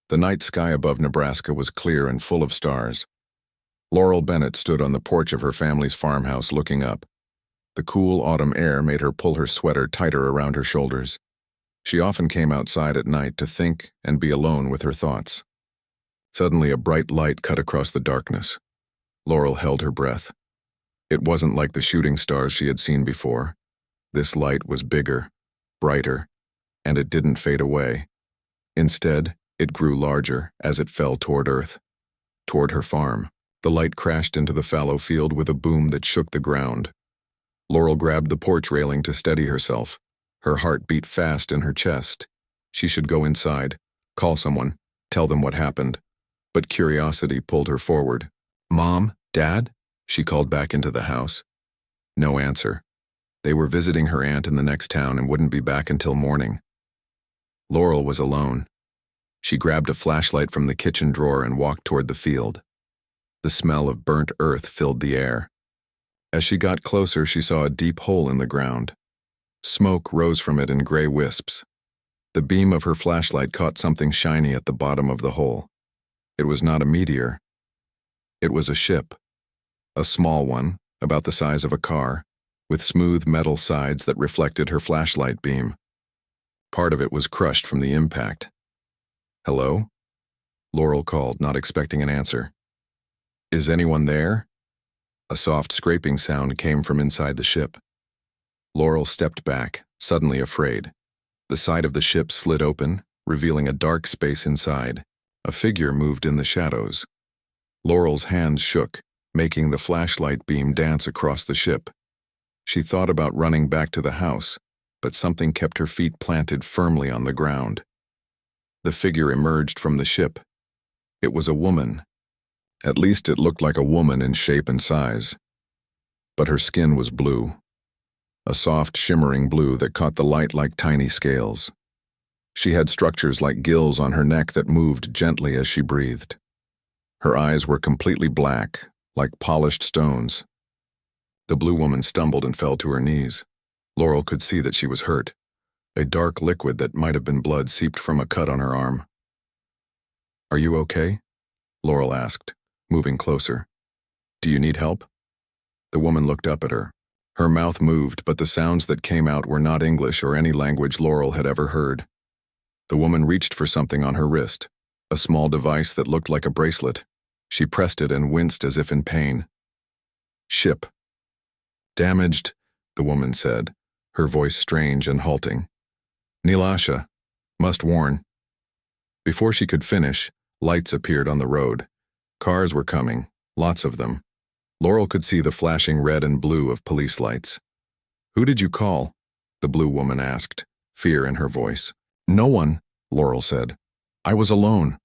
The night sky above Nebraska was clear and full of stars. Laurel Bennett stood on the porch of her family's farmhouse looking up. The cool autumn air made her pull her sweater tighter around her shoulders. She often came outside at night to think and be alone with her thoughts. Suddenly, a bright light cut across the darkness. Laurel held her breath. It wasn't like the shooting stars she had seen before. This light was bigger, brighter, and it didn't fade away. Instead, it grew larger as it fell toward Earth, toward her farm. The light crashed into the fallow field with a boom that shook the ground. Laurel grabbed the porch railing to steady herself. Her heart beat fast in her chest. She should go inside, call someone, tell them what happened. But curiosity pulled her forward. "Mom? Dad?" she called back into the house. No answer. They were visiting her aunt in the next town and wouldn't be back until morning. Laurel was alone. She grabbed a flashlight from the kitchen drawer and walked toward the field. The smell of burnt earth filled the air. As she got closer, she saw a deep hole in the ground. Smoke rose from it in gray wisps. The beam of her flashlight caught something shiny at the bottom of the hole. It was not a meteor. It was a ship. A small one, about the size of a car, with smooth metal sides that reflected her flashlight beam. Part of it was crushed from the impact. "Hello?" Laurel called, not expecting an answer. "Is anyone there?" A soft scraping sound came from inside the ship. Laurel stepped back, suddenly afraid. The side of the ship slid open, revealing a dark space inside. A figure moved in the shadows. Laurel's hands shook, making the flashlight beam dance across the ship. She thought about running back to the house, but something kept her feet planted firmly on the ground. The figure emerged from the ship. It was a woman. At least it looked like a woman in shape and size. But her skin was blue. A soft, shimmering blue that caught the light like tiny scales. She had structures like gills on her neck that moved gently as she breathed. Her eyes were completely black, like polished stones. The blue woman stumbled and fell to her knees. Laurel could see that she was hurt. A dark liquid that might have been blood seeped from a cut on her arm. "Are you okay?" Laurel asked, moving closer. "Do you need help?" The woman looked up at her. Her mouth moved, but the sounds that came out were not English or any language Laurel had ever heard. The woman reached for something on her wrist, a small device that looked like a bracelet. She pressed it and winced as if in pain. "Ship." "Damaged," the woman said, her voice strange and halting. "Nilasha. Must warn." Before she could finish, lights appeared on the road. Cars were coming, lots of them. Laurel could see the flashing red and blue of police lights. "Who did you call?" the blue woman asked, fear in her voice. "No one," Laurel said. "I was alone."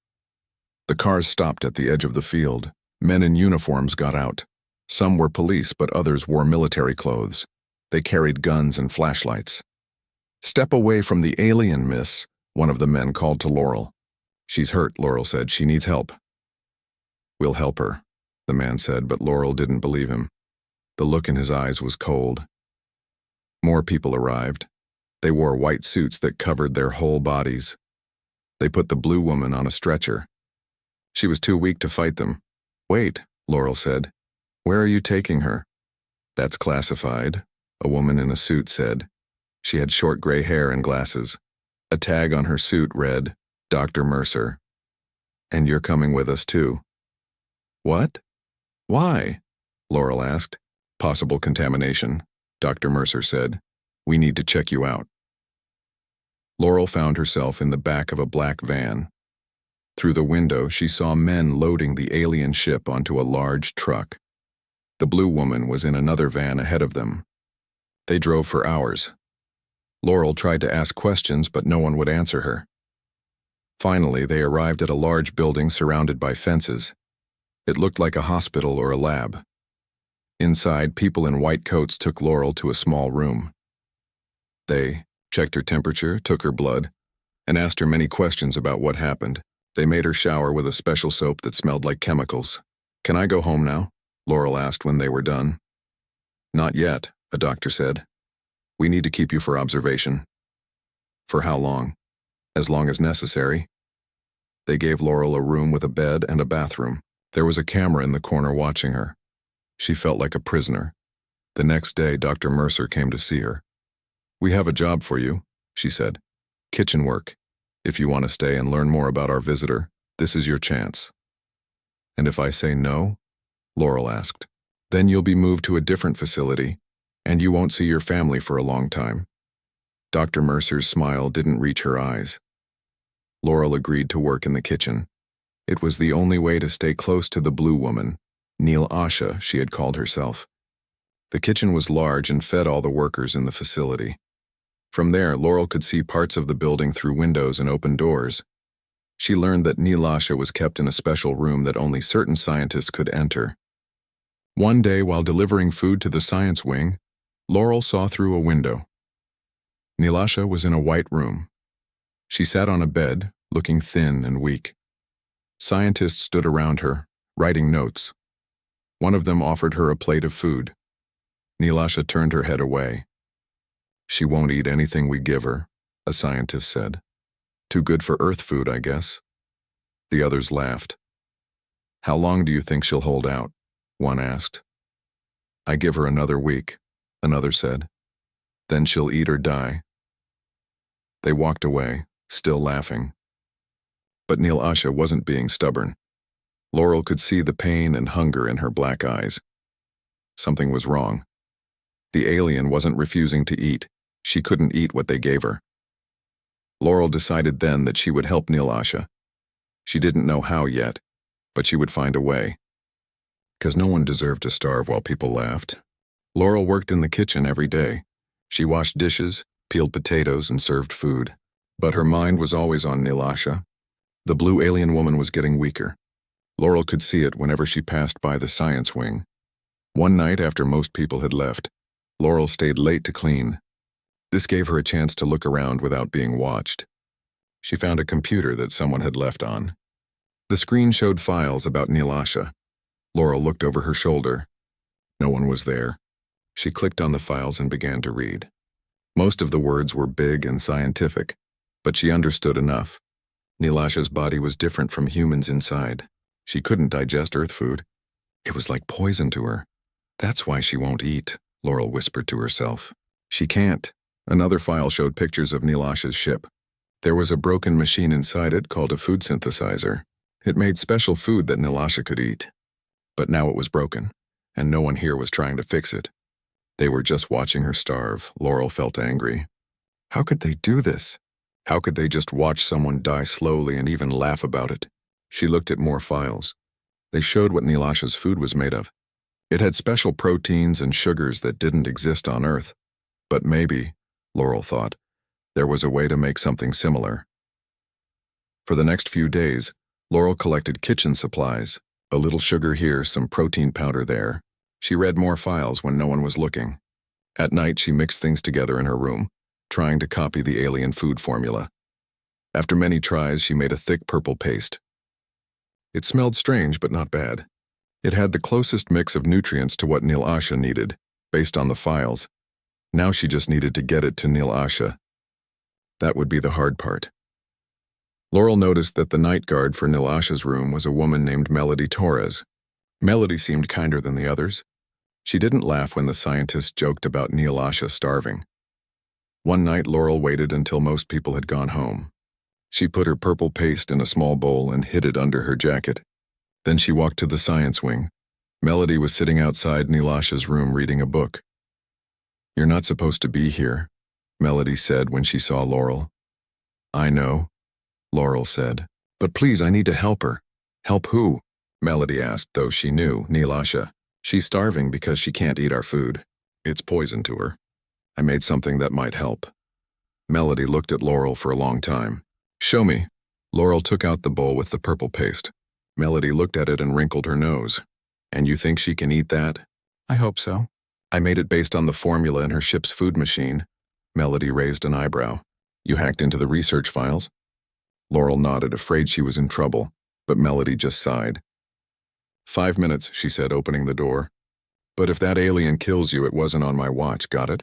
The cars stopped at the edge of the field. Men in uniforms got out. Some were police, but others wore military clothes. They carried guns and flashlights. "Step away from the alien, miss," one of the men called to Laurel. "She's hurt," Laurel said. "She needs help." "We'll help her," the man said, but Laurel didn't believe him. The look in his eyes was cold. More people arrived. They wore white suits that covered their whole bodies. They put the blue woman on a stretcher. She was too weak to fight them. "Wait," Laurel said. "Where are you taking her?" "That's classified," a woman in a suit said. She had short gray hair and glasses. A tag on her suit read, "Dr. Mercer." "And you're coming with us too." "What? Why?" Laurel asked. "Possible contamination," Dr. Mercer said. "We need to check you out." Laurel found herself in the back of a black van. Through the window, she saw men loading the alien ship onto a large truck. The blue woman was in another van ahead of them. They drove for hours. Laurel tried to ask questions, but no one would answer her. Finally, they arrived at a large building surrounded by fences. It looked like a hospital or a lab. Inside, people in white coats took Laurel to a small room. They checked her temperature, took her blood, and asked her many questions about what happened. They made her shower with a special soap that smelled like chemicals. "Can I go home now?" Laurel asked when they were done. "Not yet," a doctor said. "We need to keep you for observation." "For how long?" "As long as necessary." They gave Laurel a room with a bed and a bathroom. There was a camera in the corner watching her. She felt like a prisoner. The next day, Dr. Mercer came to see her. "We have a job for you," she said. "Kitchen work. If you want to stay and learn more about our visitor, this is your chance." "And if I say no?" Laurel asked. "Then you'll be moved to a different facility, and you won't see your family for a long time." Dr. Mercer's smile didn't reach her eyes. Laurel agreed to work in the kitchen. It was the only way to stay close to the blue woman, Neil Asha, she had called herself. The kitchen was large and fed all the workers in the facility. From there, Laurel could see parts of the building through windows and open doors. She learned that Neil Asha was kept in a special room that only certain scientists could enter. One day, while delivering food to the science wing, Laurel saw through a window. Neil Asha was in a white room. She sat on a bed, looking thin and weak. Scientists stood around her, writing notes. One of them offered her a plate of food. Neil Asha turned her head away. "She won't eat anything we give her," a scientist said. "Too good for Earth food, I guess." The others laughed. "How long do you think she'll hold out?" one asked. "I give her another week," another said. "Then she'll eat or die." They walked away, still laughing. But Neil Asha wasn't being stubborn. Laurel could see the pain and hunger in her black eyes. Something was wrong. The alien wasn't refusing to eat. She couldn't eat what they gave her. Laurel decided then that she would help Neil Asha. She didn't know how yet, but she would find a way. 'Cause no one deserved to starve while people laughed. Laurel worked in the kitchen every day. She washed dishes, peeled potatoes, and served food. But her mind was always on Neil Asha. The blue alien woman was getting weaker. Laurel could see it whenever she passed by the science wing. One night after most people had left, Laurel stayed late to clean. This gave her a chance to look around without being watched. She found a computer that someone had left on. The screen showed files about Neil Asha. Laurel looked over her shoulder. No one was there. She clicked on the files and began to read. Most of the words were big and scientific, but she understood enough. Neil Asha's body was different from humans inside. She couldn't digest Earth food. It was like poison to her. "That's why she won't eat," Laurel whispered to herself. "She can't." Another file showed pictures of Neil Asha's ship. There was a broken machine inside it called a food synthesizer. It made special food that Neil Asha could eat. But now it was broken, and no one here was trying to fix it. They were just watching her starve. Laurel felt angry. How could they do this? How could they just watch someone die slowly and even laugh about it? She looked at more files. They showed what Neil Asha's food was made of. It had special proteins and sugars that didn't exist on Earth. But maybe, Laurel thought, there was a way to make something similar. For the next few days, Laurel collected kitchen supplies, a little sugar here, some protein powder there. She read more files when no one was looking. At night, she mixed things together in her room, trying to copy the alien food formula. After many tries, she made a thick purple paste. It smelled strange, but not bad. It had the closest mix of nutrients to what Neil Asha needed, based on the files. Now she just needed to get it to Neil Asha. That would be the hard part. Laurel noticed that the night guard for Neil Asha's room was a woman named Melody Torres. Melody seemed kinder than the others. She didn't laugh when the scientists joked about Neil Asha starving. One night, Laurel waited until most people had gone home. She put her purple paste in a small bowl and hid it under her jacket. Then she walked to the science wing. Melody was sitting outside Neil Asha's room reading a book. "You're not supposed to be here," Melody said when she saw Laurel. "I know," Laurel said. "But please, I need to help her." "Help who?" Melody asked, though she knew Neil Asha. "She's starving because she can't eat our food. It's poison to her. I made something that might help." Melody looked at Laurel for a long time. "Show me." Laurel took out the bowl with the purple paste. Melody looked at it and wrinkled her nose. "And you think she can eat that?" "I hope so." "I made it based on the formula in her ship's food machine." Melody raised an eyebrow. "You hacked into the research files?" Laurel nodded, afraid she was in trouble, but Melody just sighed. 5 minutes, she said, opening the door. "But if that alien kills you, it wasn't on my watch, got it?"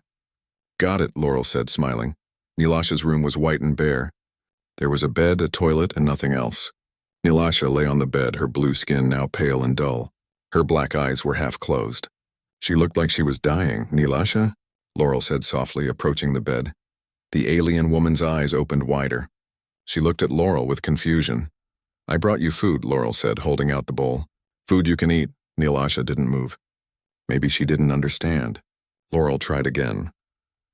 "Got it," Laurel said, smiling. Neil Asha's room was white and bare. There was a bed, a toilet, and nothing else. Nilasha lay on the bed, her blue skin now pale and dull. Her black eyes were half closed. She looked like she was dying. Nilasha? Laurel said softly, approaching the bed. The alien woman's eyes opened wider. She looked at Laurel with confusion. I brought you food, Laurel said, holding out the bowl. Food you can eat. Nilasha didn't move. Maybe she didn't understand. Laurel tried again.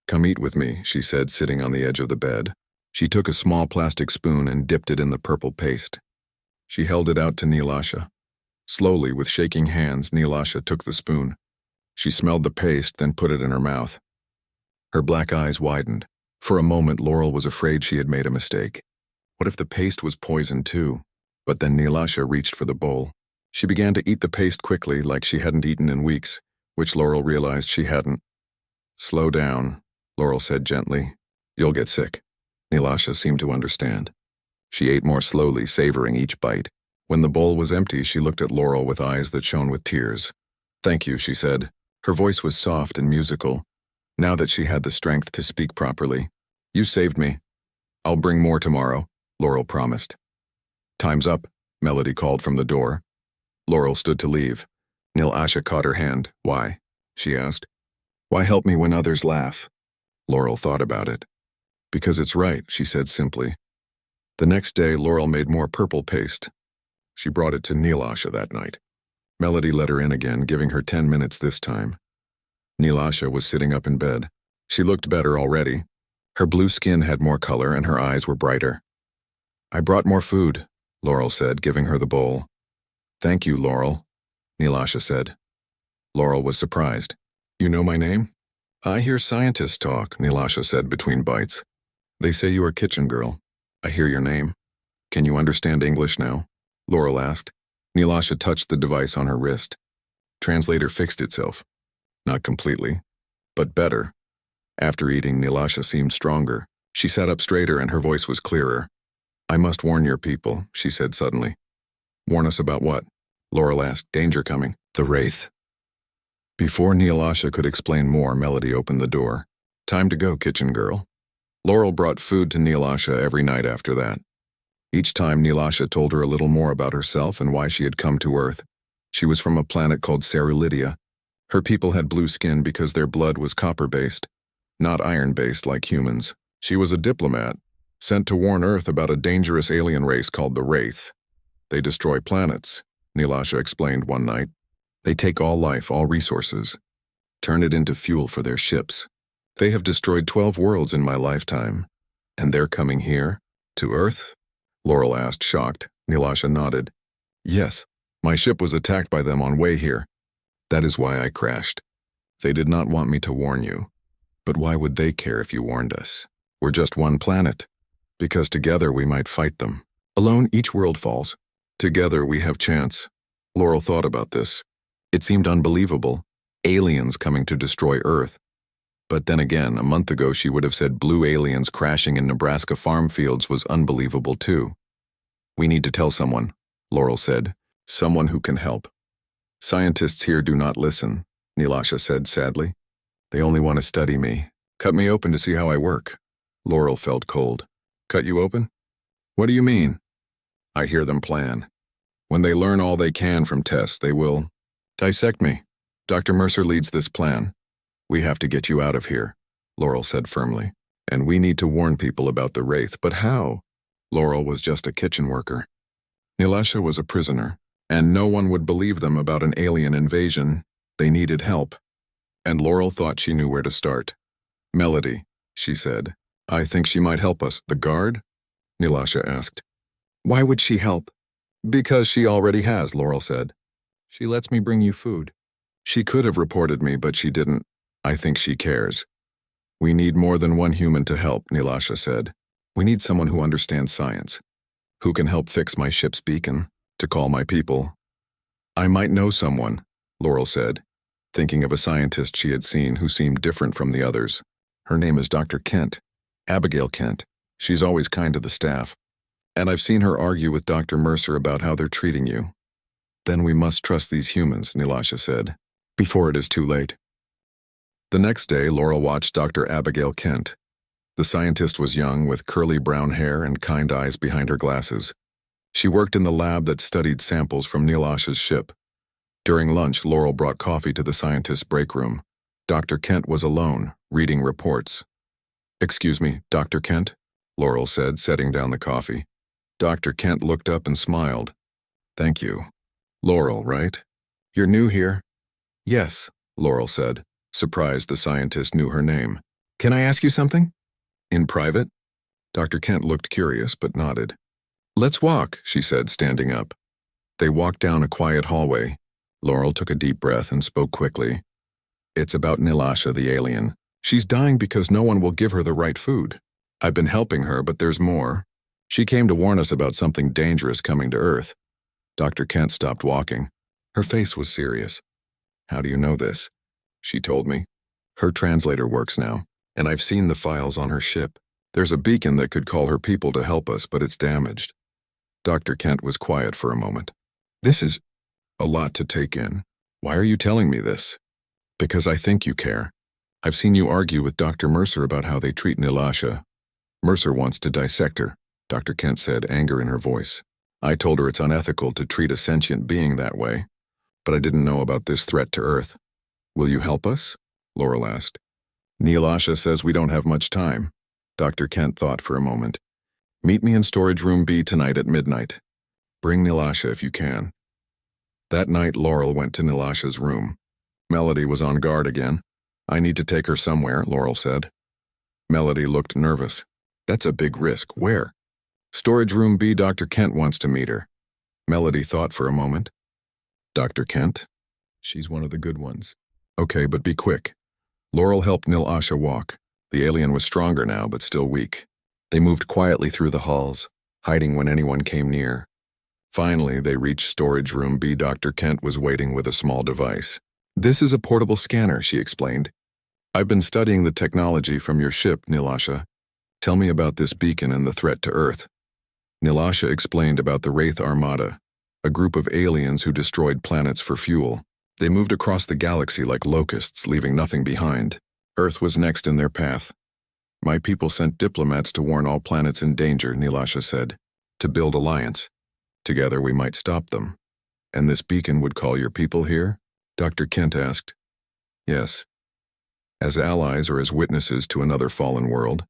Come eat with me, she said, sitting on the edge of the bed. She took a small plastic spoon and dipped it in the purple paste. She held it out to Nilasha. Slowly, with shaking hands, Nilasha took the spoon. She smelled the paste, then put it in her mouth. Her black eyes widened. For a moment, Laurel was afraid she had made a mistake. What if the paste was poison too? But then Nilasha reached for the bowl. She began to eat the paste quickly, like she hadn't eaten in weeks, which Laurel realized she hadn't. Slow down, Laurel said gently. You'll get sick. Nilasha seemed to understand. She ate more slowly, savoring each bite. When the bowl was empty, she looked at Laurel with eyes that shone with tears. Thank you, she said. Her voice was soft and musical, now that she had the strength to speak properly. You saved me. I'll bring more tomorrow, Laurel promised. Time's up, Melody called from the door. Laurel stood to leave. Nilasha caught her hand. Why? She asked. Why help me when others laugh? Laurel thought about it. Because it's right, she said simply. The next day, Laurel made more purple paste. She brought it to Nilasha that night. Melody let her in again, giving her 10 minutes this time. Nilasha was sitting up in bed. She looked better already. Her blue skin had more color and her eyes were brighter. I brought more food, Laurel said, giving her the bowl. Thank you, Laurel, Nilasha said. Laurel was surprised. You know my name? I hear scientists talk, Nilasha said between bites. They say you are kitchen girl. I hear your name. Can you understand English now? Laurel asked. Nilasha touched the device on her wrist. Translator fixed itself. Not completely, but better. After eating, Nilasha seemed stronger. She sat up straighter and her voice was clearer. I must warn your people, she said suddenly. Warn us about what? Laurel asked. Danger coming. The Wraith. Before Nilasha could explain more, Melody opened the door. Time to go, kitchen girl. Laurel brought food to Nilasha every night after that. Each time, Nilasha told her a little more about herself and why she had come to Earth. She was from a planet called Cerulidia. Her people had blue skin because their blood was copper-based, not iron-based like humans. She was a diplomat, sent to warn Earth about a dangerous alien race called the Wraith. They destroy planets, Nilasha explained one night. They take all life, all resources, turn it into fuel for their ships. They have destroyed 12 worlds in my lifetime. And they're coming here? To Earth? Laurel asked, shocked. Nilasha nodded. Yes, my ship was attacked by them on way here. That is why I crashed. They did not want me to warn you. But why would they care if you warned us? We're just one planet. Because together we might fight them. Alone, each world falls. Together we have chance. Laurel thought about this. It seemed unbelievable. Aliens coming to destroy Earth. But then again, a month ago she would have said blue aliens crashing in Nebraska farm fields was unbelievable too. We need to tell someone, Laurel said. Someone who can help. Scientists here do not listen, Nilasha said sadly. They only want to study me. Cut me open to see how I work. Laurel felt cold. Cut you open? What do you mean? I hear them plan. When they learn all they can from tests, they will dissect me. Dr. Mercer leads this plan. We have to get you out of here, Laurel said firmly. And we need to warn people about the Wraith, but how? Laurel was just a kitchen worker. Nilasha was a prisoner, and no one would believe them about an alien invasion. They needed help. And Laurel thought she knew where to start. Melody, she said. I think she might help us. The guard? Nilasha asked. Why would she help? Because she already has, Laurel said. She lets me bring you food. She could have reported me, but she didn't. I think she cares. We need more than one human to help, Nilasha said. We need someone who understands science, who can help fix my ship's beacon, to call my people. I might know someone, Laurel said, thinking of a scientist she had seen who seemed different from the others. Her name is Dr. Kent, Abigail Kent. She's always kind to the staff. And I've seen her argue with Dr. Mercer about how they're treating you. Then we must trust these humans, Nilasha said, before it is too late. The next day, Laurel watched Dr. Abigail Kent. The scientist was young, with curly brown hair and kind eyes behind her glasses. She worked in the lab that studied samples from Nilasha's ship. During lunch, Laurel brought coffee to the scientist's break room. Dr. Kent was alone, reading reports. "Excuse me, Dr. Kent?" Laurel said, setting down the coffee. Dr. Kent looked up and smiled. "Thank you. Laurel, right? You're new here?" "Yes," Laurel said, surprised the scientist knew her name. "Can I ask you something?" "In private?" Dr. Kent looked curious but nodded. "Let's walk," she said, standing up. They walked down a quiet hallway. Laurel took a deep breath and spoke quickly. "It's about Nilasha, the alien. She's dying because no one will give her the right food. I've been helping her, but there's more. She came to warn us about something dangerous coming to Earth." Dr. Kent stopped walking. Her face was serious. "How do you know this?" "She told me. Her translator works now, and I've seen the files on her ship. There's a beacon that could call her people to help us, but it's damaged." Dr. Kent was quiet for a moment. "This is a lot to take in. Why are you telling me this?" "Because I think you care. I've seen you argue with Dr. Mercer about how they treat Nilasha. Mercer wants to dissect her," Dr. Kent said, anger in her voice. "I told her it's unethical to treat a sentient being that way, but I didn't know about this threat to Earth." "Will you help us?" Laurel asked. "Nilasha says we don't have much time." Dr. Kent thought for a moment. "Meet me in storage room B tonight at midnight. Bring Nilasha if you can." That night, Laurel went to Nilasha's room. Melody was on guard again. "I need to take her somewhere," Laurel said. Melody looked nervous. "That's a big risk. Where?" "Storage room B. Dr. Kent wants to meet her." Melody thought for a moment. "Dr. Kent? She's one of the good ones." "Okay, but be quick." Laurel helped Nilasha walk. The alien was stronger now, but still weak. They moved quietly through the halls, hiding when anyone came near. Finally, they reached storage room B. Dr. Kent was waiting with a small device. "This is a portable scanner," she explained. "I've been studying the technology from your ship, Nilasha. Tell me about this beacon and the threat to Earth." Nilasha explained about the Wraith Armada, a group of aliens who destroyed planets for fuel. They moved across the galaxy like locusts, leaving nothing behind. Earth was next in their path. "My people sent diplomats to warn all planets in danger," Nilasha said, "to build alliance. Together we might stop them." "And this beacon would call your people here?" Dr. Kent asked. "Yes. As allies or as witnesses to another fallen world."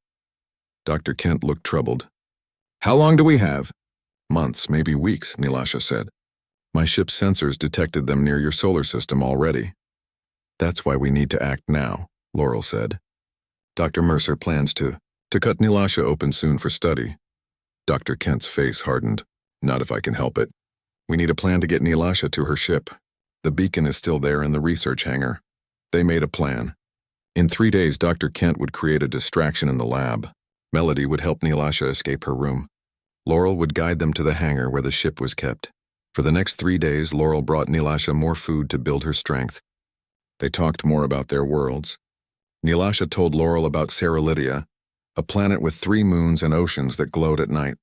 Dr. Kent looked troubled. "How long do we have?" "Months, maybe weeks," Nilasha said. "My ship's sensors detected them near your solar system already." "That's why we need to act now," Laurel said. "Dr. Mercer plans to cut Nilasha open soon for study." Dr. Kent's face hardened. "Not if I can help it. We need a plan to get Nilasha to her ship. The beacon is still there in the research hangar." They made a plan. In 3 days, Dr. Kent would create a distraction in the lab. Melody would help Nilasha escape her room. Laurel would guide them to the hangar where the ship was kept. For the next 3 days, Laurel brought Nilasha more food to build her strength. They talked more about their worlds. Nilasha told Laurel about Ceralidia, a planet with 3 moons and oceans that glowed at night.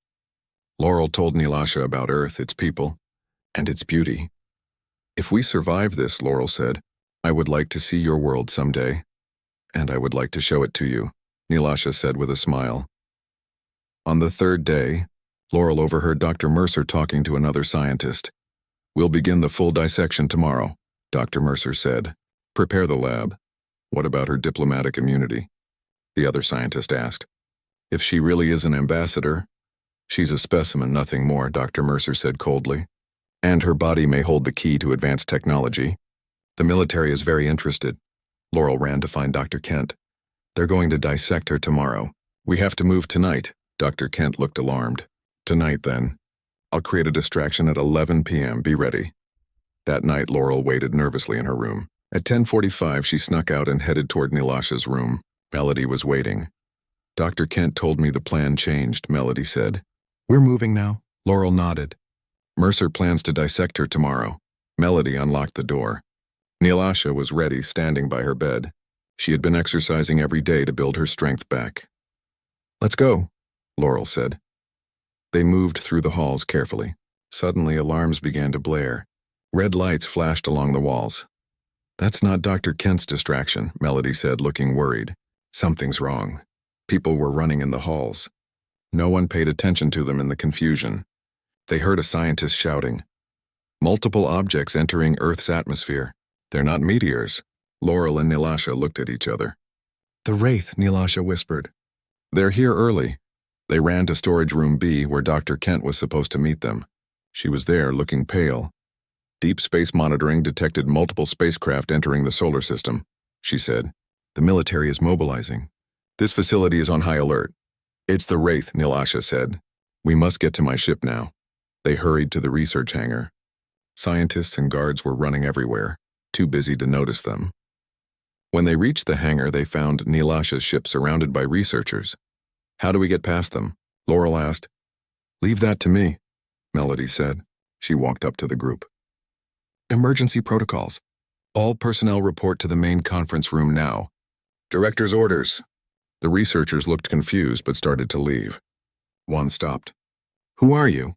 Laurel told Nilasha about Earth, its people, and its beauty. "If we survive this," Laurel said, "I would like to see your world someday. And I would like to show it to you," Nilasha said with a smile. On the 3rd day, Laurel overheard Dr. Mercer talking to another scientist. "We'll begin the full dissection tomorrow," Dr. Mercer said. "Prepare the lab." "What about her diplomatic immunity?" the other scientist asked. "If she really is an ambassador, she's a specimen, nothing more," Dr. Mercer said coldly. "And her body may hold the key to advanced technology. The military is very interested." Laurel ran to find Dr. Kent. "They're going to dissect her tomorrow. We have to move tonight." Dr. Kent looked alarmed. "Tonight, then. I'll create a distraction at 11 p.m. Be ready." That night, Laurel waited nervously in her room. At 10:45, she snuck out and headed toward Nilasha's room. Melody was waiting. "Dr. Kent told me the plan changed," Melody said. "We're moving now." Laurel nodded. "Mercer plans to dissect her tomorrow." Melody unlocked the door. Nilasha was ready, standing by her bed. She had been exercising every day to build her strength back. "Let's go," Laurel said. They moved through the halls carefully. Suddenly, alarms began to blare. Red lights flashed along the walls. "That's not Dr. Kent's distraction," Melody said, looking worried. "Something's wrong." People were running in the halls. No one paid attention to them in the confusion. They heard a scientist shouting. Multiple objects entering Earth's atmosphere. They're not meteors. Laurel and Nilasha looked at each other. The Wraith, Nilasha whispered. They're here early. They ran to storage room B where Dr. Kent was supposed to meet them. She was there, looking pale. Deep space monitoring detected multiple spacecraft entering the solar system, she said. The military is mobilizing. This facility is on high alert. It's the Wraith, Nilasha said. We must get to my ship now. They hurried to the research hangar. Scientists and guards were running everywhere, too busy to notice them. When they reached the hangar, they found Nilasha's ship surrounded by researchers. How do we get past them? Laurel asked. Leave that to me, Melody said. She walked up to the group. Emergency protocols. All personnel report to the main conference room now. Director's orders. The researchers looked confused but started to leave. One stopped. Who are you?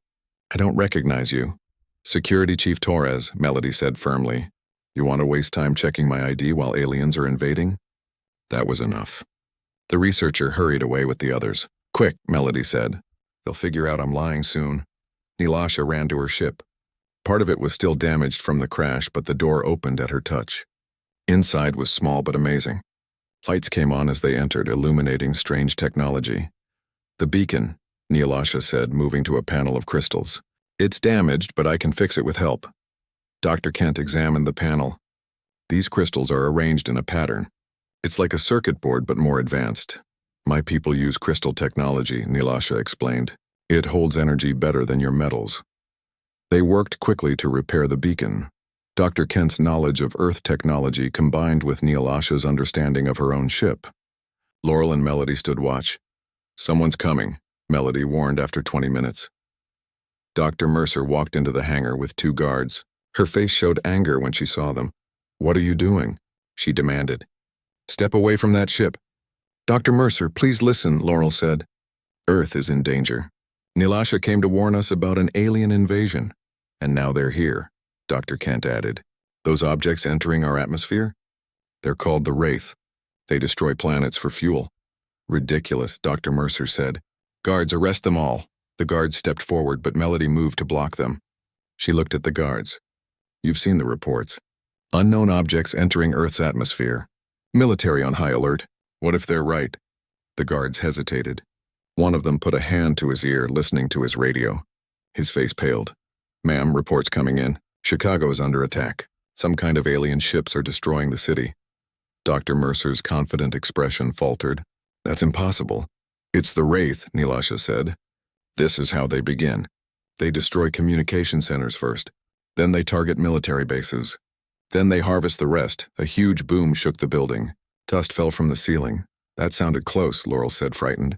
I don't recognize you. Security Chief Torres, Melody said firmly. You want to waste time checking my ID while aliens are invading? That was enough. The researcher hurried away with the others. Quick, Melody said. They'll figure out I'm lying soon. Nilasha ran to her ship. Part of it was still damaged from the crash, but the door opened at her touch. Inside was small but amazing. Lights came on as they entered, illuminating strange technology. The beacon, Nilasha said, moving to a panel of crystals. It's damaged, but I can fix it with help. Dr. Kent examined the panel. These crystals are arranged in a pattern. It's like a circuit board, but more advanced. My people use crystal technology, Nilasha explained. It holds energy better than your metals. They worked quickly to repair the beacon. Dr. Kent's knowledge of Earth technology combined with Nilasha's understanding of her own ship. Laurel and Melody stood watch. Someone's coming, Melody warned after 20 minutes. Dr. Mercer walked into the hangar with 2 guards. Her face showed anger when she saw them. What are you doing? She demanded. Step away from that ship. Dr. Mercer, please listen, Laurel said. Earth is in danger. Nilasha came to warn us about an alien invasion. And now they're here, Dr. Kent added. Those objects entering our atmosphere? They're called the Wraith. They destroy planets for fuel. Ridiculous, Dr. Mercer said. Guards, arrest them all. The guards stepped forward, but Melody moved to block them. She looked at the guards. You've seen the reports. Unknown objects entering Earth's atmosphere. Military on high alert. What if they're right? The guards hesitated. One of them put a hand to his ear, listening to his radio. His face paled. Ma'am, reports coming in. Chicago is under attack. Some kind of alien ships are destroying the city. Dr. Mercer's confident expression faltered. That's impossible. It's the Wraith, Nilasha said. This is how they begin. They destroy communication centers first. Then they target military bases. Then they harvest the rest. A huge boom shook the building. Dust fell from the ceiling. That sounded close, Laurel said, frightened.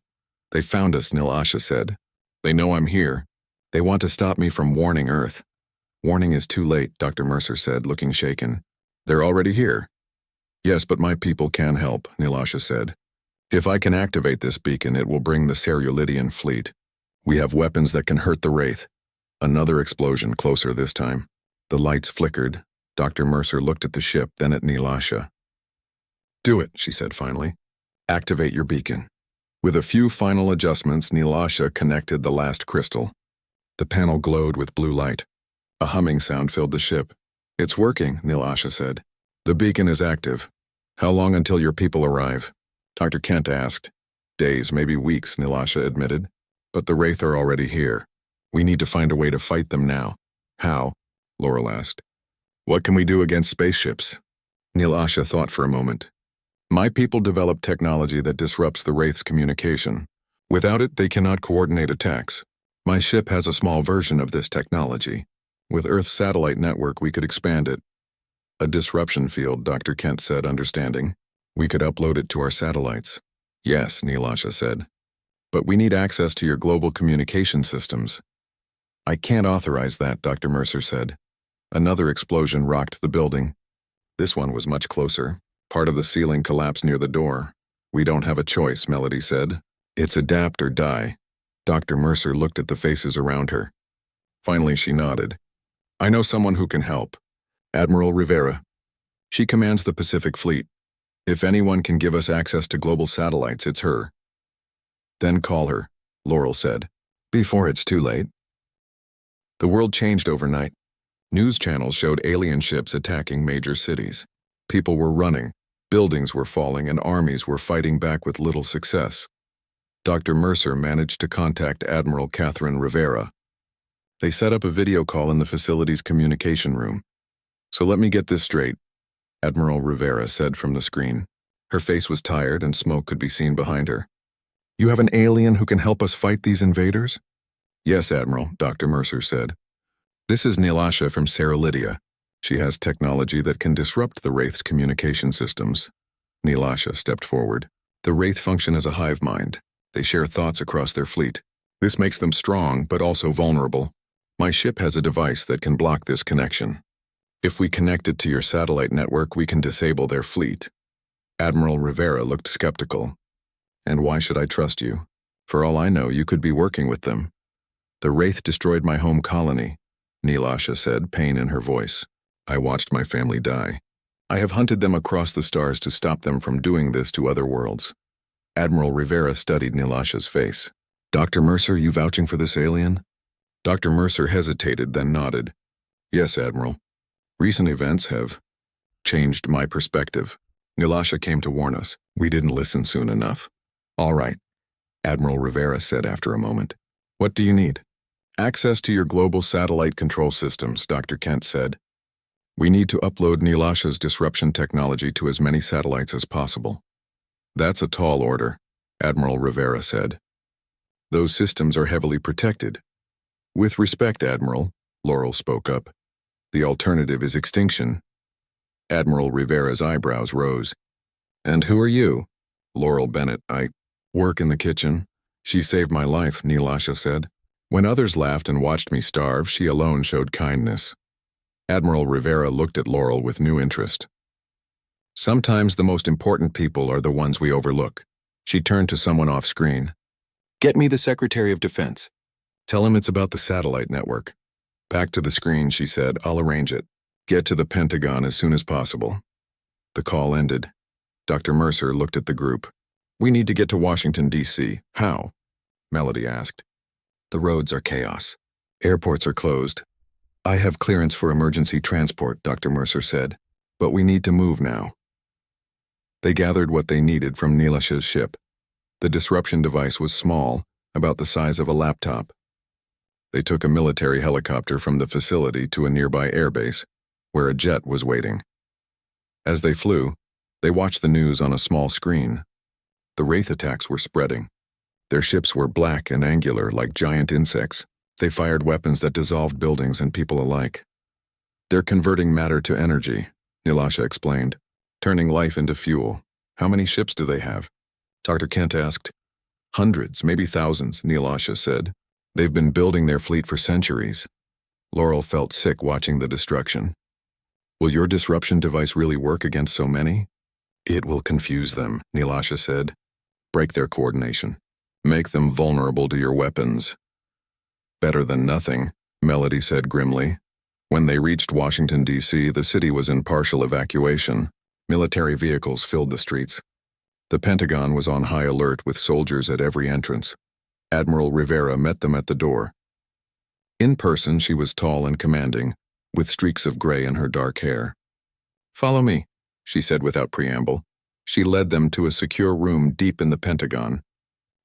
They found us, Nilasha said. They know I'm here. They want to stop me from warning Earth. Warning is too late, Dr. Mercer said, looking shaken. They're already here. Yes, but my people can help, Nilasha said. If I can activate this beacon, it will bring the Cerulidian fleet. We have weapons that can hurt the Wraith. Another explosion, closer this time. The lights flickered. Dr. Mercer looked at the ship, then at Nilasha. Do it, she said finally. Activate your beacon. With a few final adjustments, Nilasha connected the last crystal. The panel glowed with blue light. A humming sound filled the ship. It's working, Nilasha said. The beacon is active. How long until your people arrive? Dr. Kent asked. Days, maybe weeks, Nilasha admitted. But the Wraith are already here. We need to find a way to fight them now. How? Laurel asked. What can we do against spaceships? Nilasha thought for a moment. My people develop technology that disrupts the Wraith's communication. Without it, they cannot coordinate attacks. My ship has a small version of this technology. With Earth's satellite network, we could expand it. A disruption field, Dr. Kent said, understanding. We could upload it to our satellites. Yes, Nilasha said. But we need access to your global communication systems. I can't authorize that, Dr. Mercer said. Another explosion rocked the building. This one was much closer. Part of the ceiling collapsed near the door. We don't have a choice, Melody said. It's adapt or die. Dr. Mercer looked at the faces around her. Finally, she nodded. I know someone who can help. Admiral Rivera. She commands the Pacific Fleet. If anyone can give us access to global satellites, it's her. Then call her, Laurel said. Before it's too late. The world changed overnight. News channels showed alien ships attacking major cities. People were running, buildings were falling, and armies were fighting back with little success. Dr. Mercer managed to contact Admiral Catherine Rivera. They set up a video call in the facility's communication room. "So let me get this straight," Admiral Rivera said from the screen. Her face was tired and smoke could be seen behind her. "You have an alien who can help us fight these invaders?" "Yes, Admiral," Dr. Mercer said. "This is Nilasha from Sarah Lydia. She has technology that can disrupt the Wraith's communication systems." Nilasha stepped forward. "The Wraith function as a hive mind. They share thoughts across their fleet. This makes them strong, but also vulnerable. My ship has a device that can block this connection. If we connect it to your satellite network, we can disable their fleet." Admiral Rivera looked skeptical. "And why should I trust you? For all I know, you could be working with them." "The Wraith destroyed my home colony," Nilasha said, pain in her voice. "I watched my family die. I have hunted them across the stars to stop them from doing this to other worlds." Admiral Rivera studied Nilasha's face. "Dr. Mercer, you vouching for this alien?" Dr. Mercer hesitated, then nodded. "Yes, Admiral. Recent events have changed my perspective. Nilasha came to warn us. We didn't listen soon enough." "All right," Admiral Rivera said after a moment. "What do you need?" "Access to your global satellite control systems," Dr. Kent said. "We need to upload Nilasha's disruption technology to as many satellites as possible." "That's a tall order," Admiral Rivera said. "Those systems are heavily protected." "With respect, Admiral," Laurel spoke up, "the alternative is extinction." Admiral Rivera's eyebrows rose. "And who are you?" "Laurel Bennett. I work in the kitchen." "She saved my life," Nilasha said. "When others laughed and watched me starve, she alone showed kindness." Admiral Rivera looked at Laurel with new interest. "Sometimes the most important people are the ones we overlook." She turned to someone off screen. "Get me the Secretary of Defense. Tell him it's about the satellite network." Back to the screen, she said, "I'll arrange it. Get to the Pentagon as soon as possible." The call ended. Dr. Mercer looked at the group. "We need to get to Washington, D.C. How?" Melody asked. "The roads are chaos. Airports are closed." "I have clearance for emergency transport," Dr. Mercer said, "but we need to move now." They gathered what they needed from Nilasha's ship. The disruption device was small, about the size of a laptop. They took a military helicopter from the facility to a nearby airbase, where a jet was waiting. As they flew, they watched the news on a small screen. The Wraith attacks were spreading. Their ships were black and angular like giant insects. They fired weapons that dissolved buildings and people alike. "They're converting matter to energy," Nilasha explained, "turning life into fuel." "How many ships do they have?" Dr. Kent asked. "Hundreds, maybe thousands," Nilasha said. "They've been building their fleet for centuries." Laurel felt sick watching the destruction. "Will your disruption device really work against so many?" "It will confuse them," Nilasha said. "Break their coordination. Make them vulnerable to your weapons." "Better than nothing," Melody said grimly. When they reached Washington, D.C., the city was in partial evacuation. Military vehicles filled the streets. The Pentagon was on high alert with soldiers at every entrance. Admiral Rivera met them at the door. In person, she was tall and commanding, with streaks of gray in her dark hair. "Follow me," she said without preamble. She led them to a secure room deep in the Pentagon.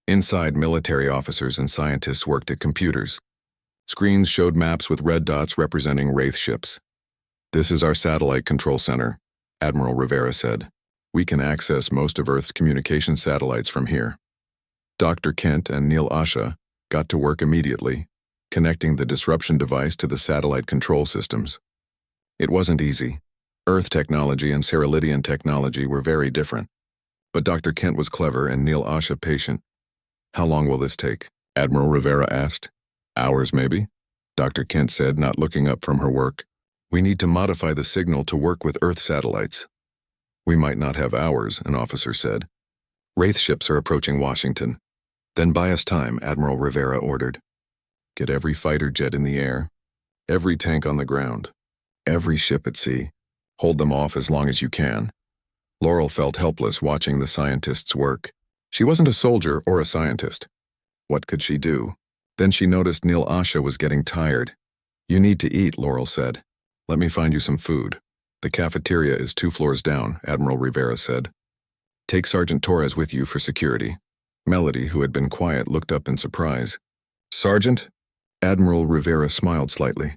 Inside, military officers and scientists worked at computers. Screens showed maps with red dots representing Wraith ships. "This is our satellite control center," Admiral Rivera said. "We can access most of Earth's communication satellites from here." Dr. Kent and Neil Asha got to work immediately, connecting the disruption device to the satellite control systems. It wasn't easy. Earth technology and Cerulean technology were very different. But Dr. Kent was clever and Neil Asha patient. "How long will this take?" Admiral Rivera asked. "Hours, maybe," Dr. Kent said, not looking up from her work. "We need to modify the signal to work with Earth satellites." "We might not have hours," an officer said. "Wraith ships are approaching Washington." "Then buy us time," Admiral Rivera ordered. "Get every fighter jet in the air, every tank on the ground, every ship at sea. Hold them off as long as you can." Laurel felt helpless watching the scientists work. She wasn't a soldier or a scientist. What could she do? Then she noticed Neil Asha was getting tired. You need to eat, Laurel said. Let me find you some food. The cafeteria is 2 floors down, Admiral Rivera said. Take Sergeant Torres with you for security. Melody, who had been quiet, looked up in surprise. Sergeant? Admiral Rivera smiled slightly.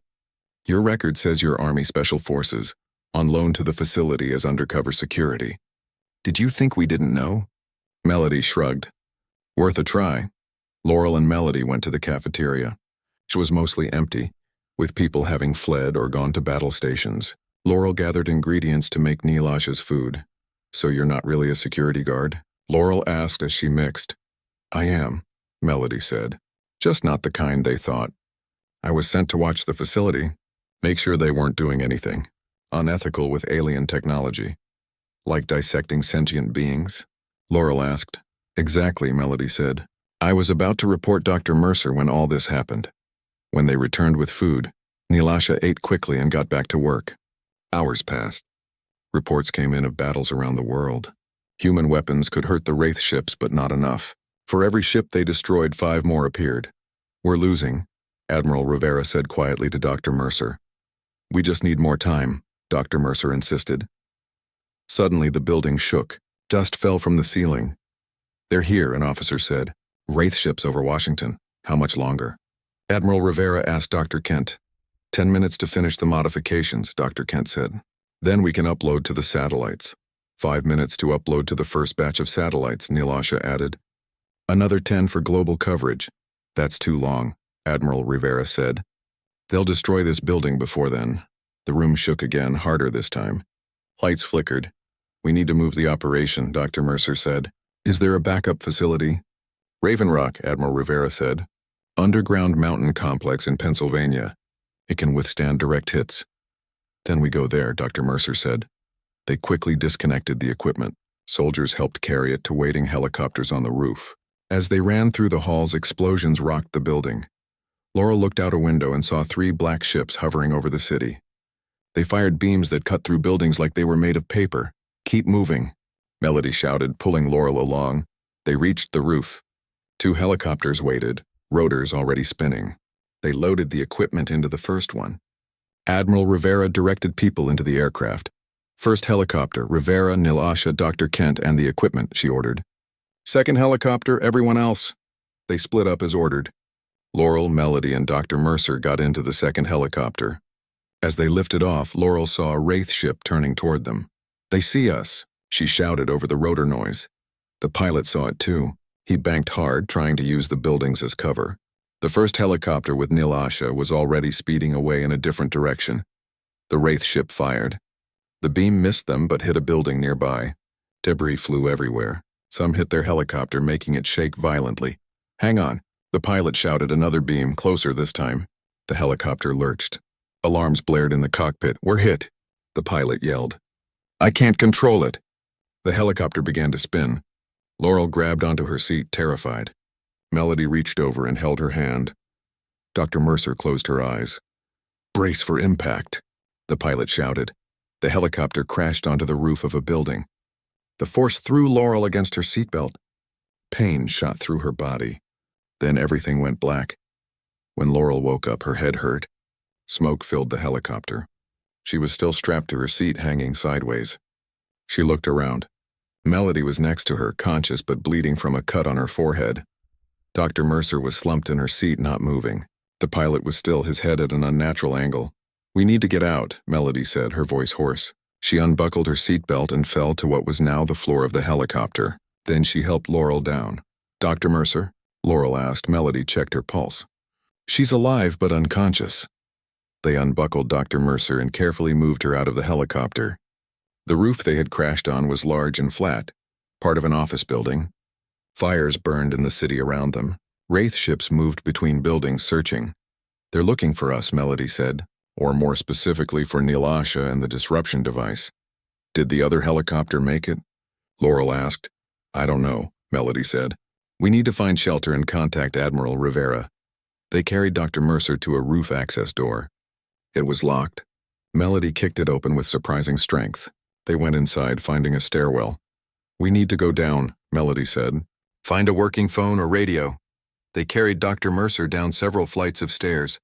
Your record says you're Army Special Forces, on loan to the facility as undercover security. Did you think we didn't know? Melody shrugged. Worth a try. Laurel and Melody went to the cafeteria. It was mostly empty, with people having fled or gone to battle stations. Laurel gathered ingredients to make Nilasha's food. So you're not really a security guard? Laurel asked as she mixed. I am, Melody said. Just not the kind they thought. I was sent to watch the facility, make sure they weren't doing anything unethical with alien technology. Like dissecting sentient beings? Laurel asked. Exactly, Melody said. I was about to report Dr. Mercer when all this happened. When they returned with food, Nilasha ate quickly and got back to work. Hours passed. Reports came in of battles around the world. Human weapons could hurt the Wraith ships, but not enough. For every ship they destroyed, 5 more appeared. We're losing, Admiral Rivera said quietly to Dr. Mercer. We just need more time, Dr. Mercer insisted. Suddenly the building shook. Dust fell from the ceiling. They're here, an officer said. Wraith ships over Washington. How much longer? Admiral Rivera asked Dr. Kent. 10 minutes to finish the modifications, Dr. Kent said. Then we can upload to the satellites. 5 minutes to upload to the first batch of satellites, Nilasha added. Another 10 for global coverage. That's too long, Admiral Rivera said. They'll destroy this building before then. The room shook again, harder this time. Lights flickered. We need to move the operation, Dr. Mercer said. Is there a backup facility? Raven Rock, Admiral Rivera said. Underground mountain complex in Pennsylvania. It can withstand direct hits. Then we go there, Dr. Mercer said. They quickly disconnected the equipment. Soldiers helped carry it to waiting helicopters on the roof. As they ran through the halls, explosions rocked the building. Laurel looked out a window and saw 3 black ships hovering over the city. They fired beams that cut through buildings like they were made of paper. Keep moving, Melody shouted, pulling Laurel along. They reached the roof. 2 helicopters waited, rotors already spinning. They loaded the equipment into the first one. Admiral Rivera directed people into the aircraft. First helicopter, Rivera, Nilasha, Dr. Kent, and the equipment, she ordered. Second helicopter, everyone else. They split up as ordered. Laurel, Melody, and Dr. Mercer got into the second helicopter. As they lifted off, Laurel saw a Wraith ship turning toward them. They see us, she shouted over the rotor noise. The pilot saw it too. He banked hard, trying to use the buildings as cover. The first helicopter with Nilasha was already speeding away in a different direction. The Wraith ship fired. The beam missed them but hit a building nearby. Debris flew everywhere. Some hit their helicopter, making it shake violently. Hang on, the pilot shouted, another beam, closer this time. The helicopter lurched. Alarms blared in the cockpit. We're hit, the pilot yelled. I can't control it. The helicopter began to spin. Laurel grabbed onto her seat, terrified. Melody reached over and held her hand. Dr. Mercer closed her eyes. Brace for impact, the pilot shouted. The helicopter crashed onto the roof of a building. The force threw Laurel against her seatbelt. Pain shot through her body. Then everything went black. When Laurel woke up, her head hurt. Smoke filled the helicopter. She was still strapped to her seat, hanging sideways. She looked around. Melody was next to her, conscious but bleeding from a cut on her forehead. Dr. Mercer was slumped in her seat, not moving. The pilot was still, his head at an unnatural angle. We need to get out, Melody said, her voice hoarse. She unbuckled her seatbelt and fell to what was now the floor of the helicopter. Then she helped Laurel down. Dr. Mercer? Laurel asked. Melody checked her pulse. She's alive but unconscious. They unbuckled Dr. Mercer and carefully moved her out of the helicopter. The roof they had crashed on was large and flat, part of an office building. Fires burned in the city around them. Wraith ships moved between buildings searching. They're looking for us, Melody said, or more specifically for Nilasha and the disruption device. Did the other helicopter make it? Laurel asked. I don't know, Melody said. We need to find shelter and contact Admiral Rivera. They carried Dr. Mercer to a roof access door. It was locked. Melody kicked it open with surprising strength. They went inside, finding a stairwell. We need to go down, Melody said. Find a working phone or radio. They carried Dr. Mercer down several flights of stairs.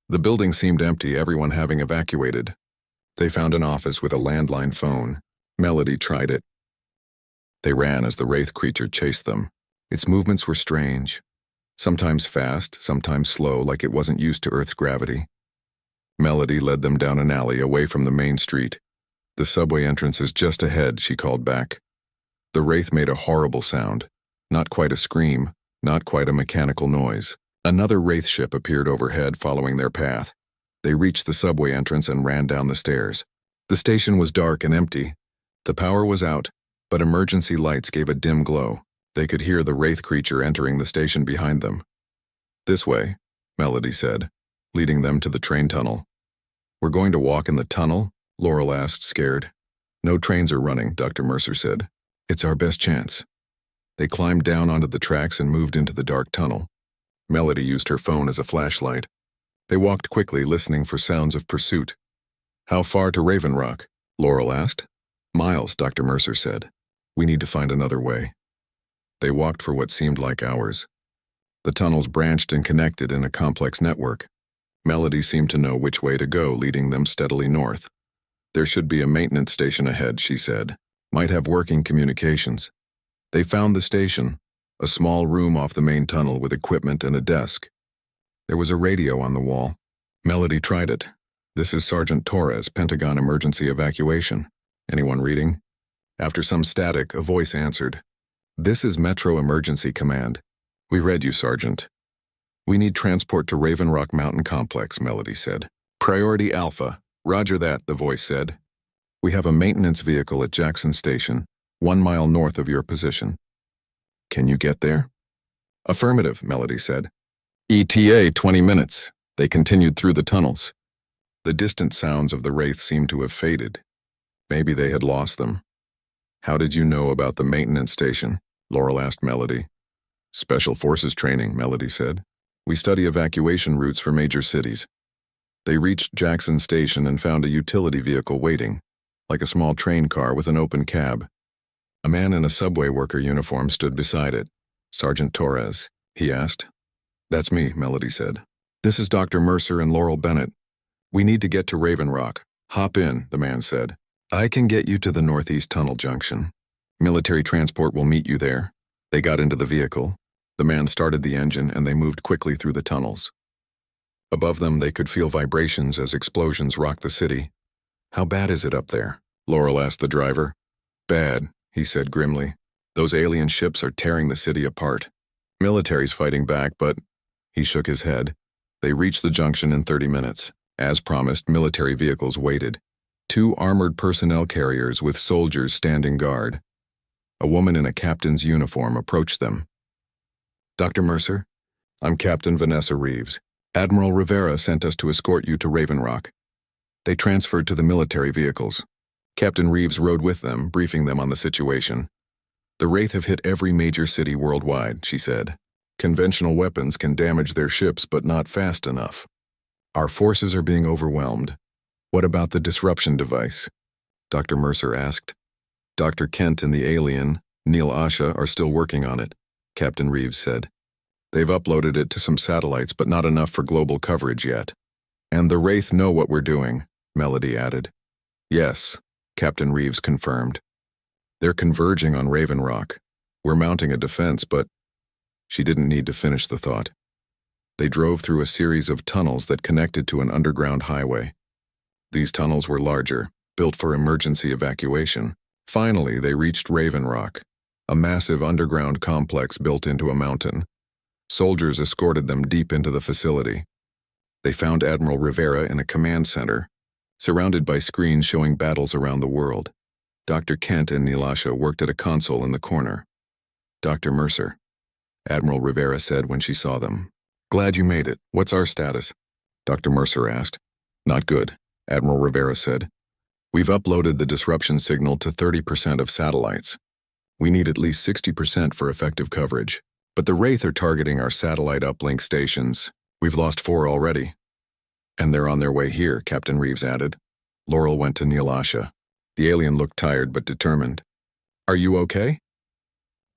The building seemed empty, everyone having evacuated. They found an office with a landline phone. Melody tried it. They ran as the wraith creature chased them. Its movements were strange. Sometimes fast, sometimes slow, like it wasn't used to Earth's gravity. Melody led them down an alley away from the main street. The subway entrance is just ahead, she called back. The wraith made a horrible sound. Not quite a scream, not quite a mechanical noise. Another wraith ship appeared overhead, following their path. They reached the subway entrance and ran down the stairs. The station was dark and empty. The power was out, but emergency lights gave a dim glow. They could hear the wraith creature entering the station behind them. "This way," Melody said, leading them to the train tunnel. "We're going to walk in the tunnel?" Laurel asked, scared. "No trains are running," Dr. Mercer said. "It's our best chance." They climbed down onto the tracks and moved into the dark tunnel. Melody used her phone as a flashlight. They walked quickly, listening for sounds of pursuit. "How far to Raven Rock?" Laurel asked. "Miles," Dr. Mercer said. "We need to find another way." They walked for what seemed like hours. The tunnels branched and connected in a complex network. Melody seemed to know which way to go, leading them steadily north. "There should be a maintenance station ahead," she said. "Might have working communications." They found the station, a small room off the main tunnel with equipment and a desk. There was a radio on the wall. Melody tried it. "This is Sergeant Torres, Pentagon Emergency Evacuation. Anyone reading?" After some static, a voice answered. "This is Metro Emergency Command. We read you, Sergeant." "We need transport to Raven Rock Mountain Complex," Melody said. "Priority Alpha." "Roger that," the voice said. "We have a maintenance vehicle at Jackson Station, 1 mile north of your position. Can you get there?" "Affirmative," Melody said. "ETA 20 minutes. They continued through the tunnels. The distant sounds of the wraith seemed to have faded. Maybe they had lost them. "How did you know about the maintenance station?" Laurel asked Melody. "Special Forces training," Melody said. "We study evacuation routes for major cities." They reached Jackson Station and found a utility vehicle waiting, like a small train car with an open cab. A man in a subway worker uniform stood beside it. "Sergeant Torres?" he asked. "That's me," Melody said. "This is Dr. Mercer and Laurel Bennett. We need to get to Raven Rock." "Hop in," the man said. "I can get you to the Northeast Tunnel Junction. Military transport will meet you there." They got into the vehicle. The man started the engine and they moved quickly through the tunnels. Above them they could feel vibrations as explosions rocked the city. "How bad is it up there?" Laurel asked the driver. "Bad," he said grimly. "Those alien ships are tearing the city apart. Military's fighting back, but..." He shook his head. They reached the junction in 30 minutes. As promised, military vehicles waited. 2 armored personnel carriers with soldiers standing guard. A woman in a captain's uniform approached them. "Dr. Mercer, I'm Captain Vanessa Reeves. Admiral Rivera sent us to escort you to Raven Rock." They transferred to the military vehicles. Captain Reeves rode with them, briefing them on the situation. "The Wraith have hit every major city worldwide," she said. "Conventional weapons can damage their ships, but not fast enough. Our forces are being overwhelmed. What about the disruption device?" Dr. Mercer asked. "Dr. Kent and the alien, Neil Asha, are still working on it," Captain Reeves said. "They've uploaded it to some satellites, but not enough for global coverage yet." "And the Wraith know what we're doing," Melody added. "Yes," Captain Reeves confirmed. "They're converging on Raven Rock. We're mounting a defense, but..." She didn't need to finish the thought. They drove through a series of tunnels that connected to an underground highway. These tunnels were larger, built for emergency evacuation. Finally, they reached Raven Rock, a massive underground complex built into a mountain. Soldiers escorted them deep into the facility. They found Admiral Rivera in a command center, surrounded by screens showing battles around the world. Dr. Kent and Nilasha worked at a console in the corner. "Dr. Mercer," Admiral Rivera said when she saw them. "Glad you made it. What's our status?" Dr. Mercer asked. "Not good," Admiral Rivera said. "We've uploaded the disruption signal to 30% of satellites. We need at least 60% for effective coverage. But the Wraith are targeting our satellite uplink stations. We've lost 4 already." "And they're on their way here," Captain Reeves added. Laurel went to Nilasha. The alien looked tired but determined. "Are you okay?"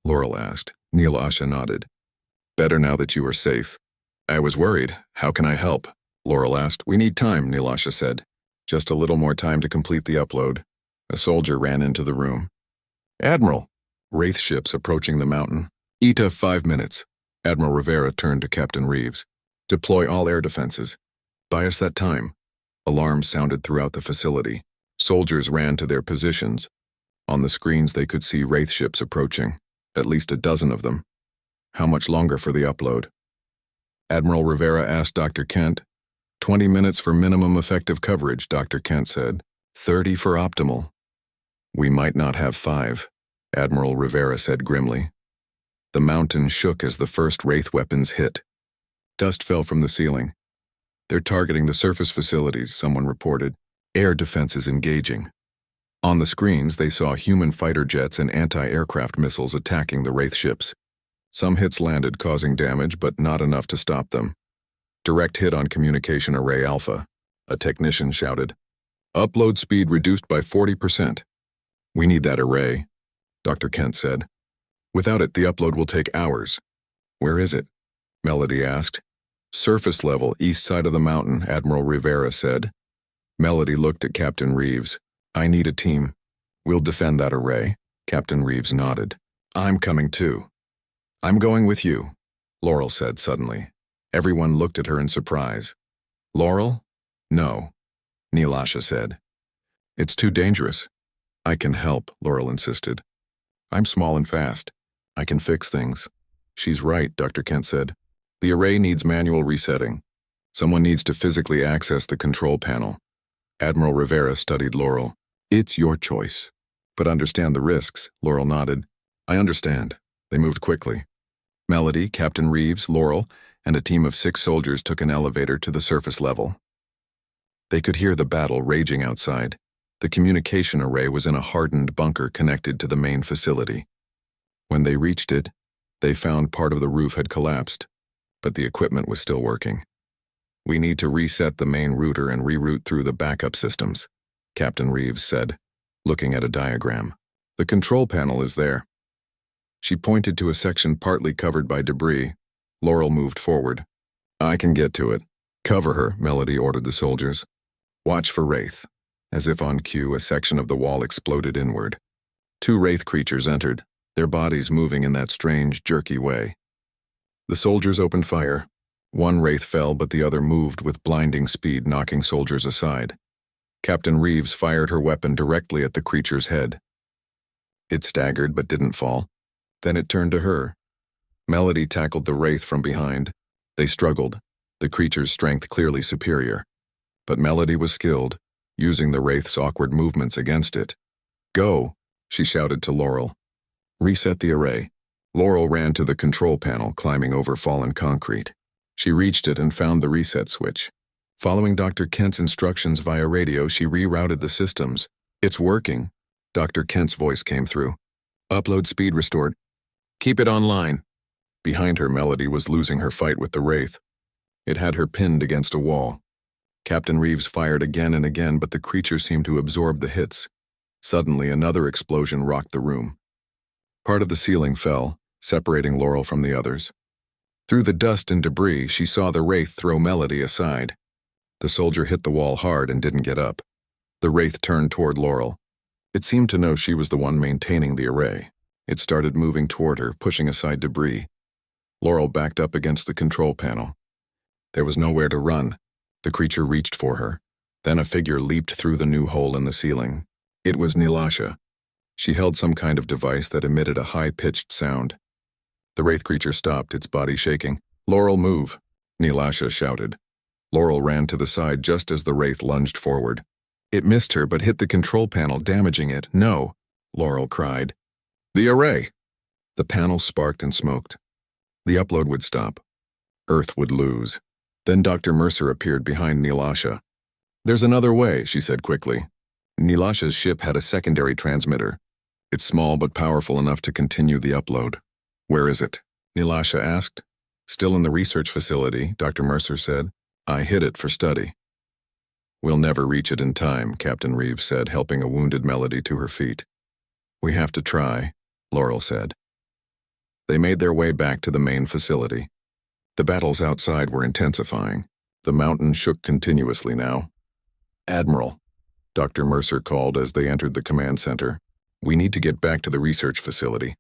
Laurel asked. Nilasha nodded. "Better now that you are safe." "I was worried. How can I help?" Laurel asked. We need time, Nilasha said. Just a little more time to complete the upload. A soldier ran into the room. Admiral! Wraith ships approaching the mountain. ETA 5 minutes. Admiral Rivera turned to Captain Reeves. Deploy all air defenses. Buy us that time. Alarms sounded throughout the facility. Soldiers ran to their positions. On the screens they could see Wraith ships approaching, at least a dozen of them. How much longer for the upload? Admiral Rivera asked Dr. Kent. 20 minutes for minimum effective coverage, Dr. Kent said. 30 for optimal. We might not have 5, Admiral Rivera said grimly. The mountain shook as the first Wraith weapons hit. Dust fell from the ceiling. They're targeting the surface facilities, someone reported. Air defenses engaging. On the screens, they saw human fighter jets and anti-aircraft missiles attacking the Wraith ships. Some hits landed, causing damage, but not enough to stop them. Direct hit on communication array Alpha, a technician shouted. Upload speed reduced by 40%. We need that array, Dr. Kent said. Without it, the upload will take hours. Where is it? Melody asked. Surface level, east side of the mountain, Admiral Rivera said. Melody looked at Captain Reeves. I need a team. We'll defend that array. Captain Reeves nodded. I'm coming too. I'm going with you, Laurel said suddenly. Everyone looked at her in surprise. Laurel? No, Nilasha said. It's too dangerous. I can help, Laurel insisted. I'm small and fast. I can fix things. She's right, Dr. Kent said. The array needs manual resetting. Someone needs to physically access the control panel. Admiral Rivera studied Laurel. It's your choice. But understand the risks, Laurel nodded. I understand. They moved quickly. Melody, Captain Reeves, Laurel, and a team of 6 soldiers took an elevator to the surface level. They could hear the battle raging outside. The communication array was in a hardened bunker connected to the main facility. When they reached it, they found part of the roof had collapsed, but the equipment was still working. We need to reset the main router and reroute through the backup systems, Captain Reeves said, looking at a diagram. The control panel is there. She pointed to a section partly covered by debris. Laurel moved forward. I can get to it. Cover her, Melody ordered the soldiers. Watch for Wraith. As if on cue, a section of the wall exploded inward. 2 Wraith creatures entered, their bodies moving in that strange, jerky way. The soldiers opened fire. 1 Wraith fell, but the other moved with blinding speed, knocking soldiers aside. Captain Reeves fired her weapon directly at the creature's head. It staggered but didn't fall. Then it turned to her. Melody tackled the Wraith from behind. They struggled, the creature's strength clearly superior. But Melody was skilled, using the Wraith's awkward movements against it. Go, she shouted to Laurel. Reset the array. Laurel ran to the control panel, climbing over fallen concrete. She reached it and found the reset switch. Following Dr. Kent's instructions via radio, she rerouted the systems. It's working, Dr. Kent's voice came through. Upload speed restored. Keep it online. Behind her, Melody was losing her fight with the Wraith. It had her pinned against a wall. Captain Reeves fired again and again, but the creature seemed to absorb the hits. Suddenly, another explosion rocked the room. Part of the ceiling fell, separating Laurel from the others. Through the dust and debris, she saw the Wraith throw Melody aside. The soldier hit the wall hard and didn't get up. The Wraith turned toward Laurel. It seemed to know she was the one maintaining the array. It started moving toward her, pushing aside debris. Laurel backed up against the control panel. There was nowhere to run. The creature reached for her. Then a figure leaped through the new hole in the ceiling. It was Nilasha. She held some kind of device that emitted a high-pitched sound. The Wraith creature stopped, its body shaking. Laurel, move, Nilasha shouted. Laurel ran to the side just as the Wraith lunged forward. It missed her but hit the control panel, damaging it. No, Laurel cried. The array! The panel sparked and smoked. The upload would stop. Earth would lose. Then Dr. Mercer appeared behind Nilasha. There's another way, she said quickly. Nilasha's ship had a secondary transmitter. It's small but powerful enough to continue the upload. Where is it? Nilasha asked. Still in the research facility, Dr. Mercer said. I hid it for study. We'll never reach it in time, Captain Reeves said, helping a wounded Melody to her feet. We have to try, Laurel said. They made their way back to the main facility. The battles outside were intensifying. The mountain shook continuously now. "Admiral," Dr. Mercer called as they entered the command center. "We need to get back to the research facility.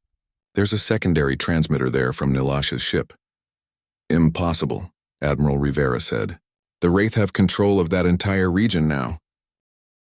There's a secondary transmitter there from Nilash's ship." "Impossible," Admiral Rivera said. "The Wraith have control of that entire region now.